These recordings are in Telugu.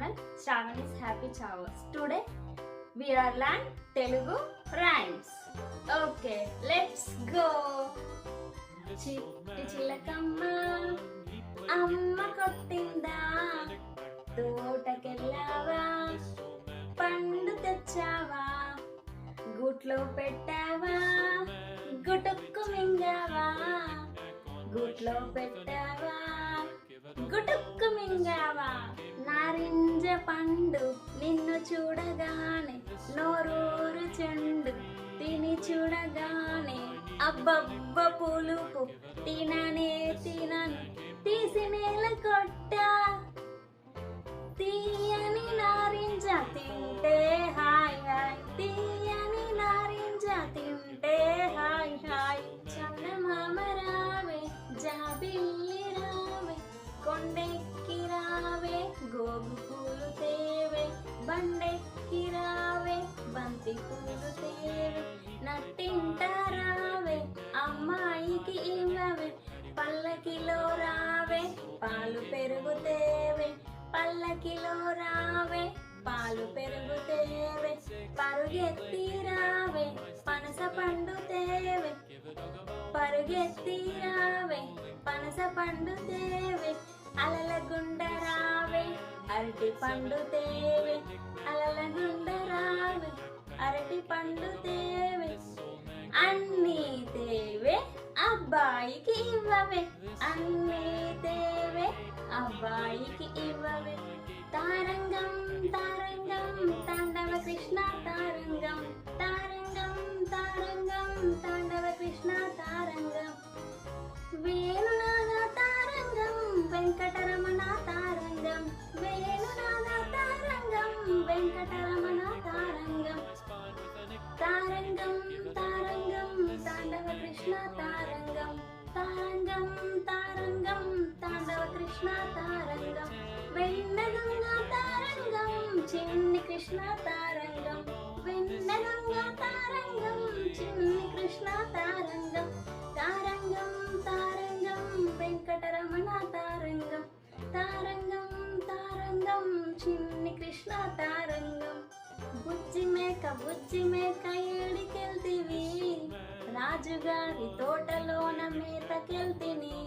channel Shravani's Happy Chavos. Today we are learn Telugu rhymes. Okay, let's go. చిట్టి చిలకమ్మ అమ్మ కొట్టిందా, తోటకెళ్ళావా, పండు తెచ్చావా, గుట్లో పెట్టావా, గుటుక్కు మింగావా, గుట్లో పెట్టావా, గుటుక్కు మింగావా. నారింజ పండు నిన్ను చూడగానే నోరూరు చెండు, తిని చూడగానే అబ్బబ్బ పులుపు, తిననే తినను తీసి నేల కొట్టా. తీయని నారింజ తింటే హాయ్ హాయ్, తీయని నారింజ తింటే హాయ్ హాయ్. చందమామ రావే, జాబిల్లి రావే, కొండెక్కి రావే, గోగు పూలు తేవే, బండెక్కి రావే, బంతి పూలు తేవే, నట్టింట రావే, అమ్మాయికి ఇవ్వవే, పల్లకిలో రావే, పాలు పెరుగు తేవే, పల్లకిలో రావే, పాలు పెరుగు తేవే, పరుగెత్తి రావే, పనస పండు తేవే, పరుగెత్తి రావే, పనస పండు తేవే, అలల గుండ రావే, అరటి పండు తేవే, అలల గుండ రావే, అరటి పండు తేవే, అన్నీ తేవే, అబ్బాయికి ఇవ్వవే, అన్నీ తేవే, అబ్బాయికి ఇవ్వవే. తారంగం తారంగం తాండవ కృష్ణ తారంగం, తారంగం తారంగం తాండవ కృష్ణ తారంగం. వేణునాద తారంగం వెంకటరమణ తారంగం, వేణునాద తారంగం వెంకటరమణ తారంగం. తారంగం తారంగం తాండవ కృష్ణ తారంగం, తారంగం తారంగం తాండవ కృష్ణ తారంగం. వెన్నెదొంగ తారంగం చిన్ని కృష్ణ తారంగం, వెన్నెదొంగ తారంగం చిన్ని కృష్ణ తారంగం. తారంగం తారంగం వెంకటరమణ తారంగం, తారంగం తారంగం చిన్ని కృష్ణ తారంగం. బుజ్జి మేక ఏడికెళ్తివి, రాజుగారి తోటలోన మేతకెళ్తిని,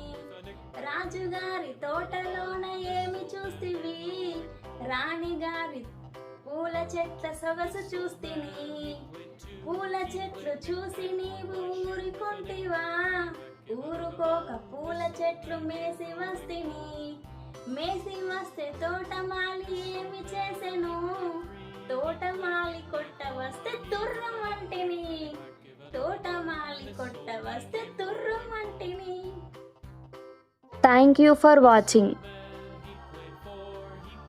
రాజుగారి తోటలోన ఏమి చూస్తివి, రాణిగారి పూల చెట్ల సొగసు చూస్తిని, పూల చెట్లు చూసి నీవు ఊరుకుంటివా, ఊరుకోక పూల చెట్లు మేసి వస్తిని, మేసి వస్తే తోటమాలి ఏమి చేసెను, తోటమాలి కొట్ట వస్తే తుర్రం అంటిని, తోటమాలి కొట్ట వస్తే Turram అంటిని. Thank you for watching.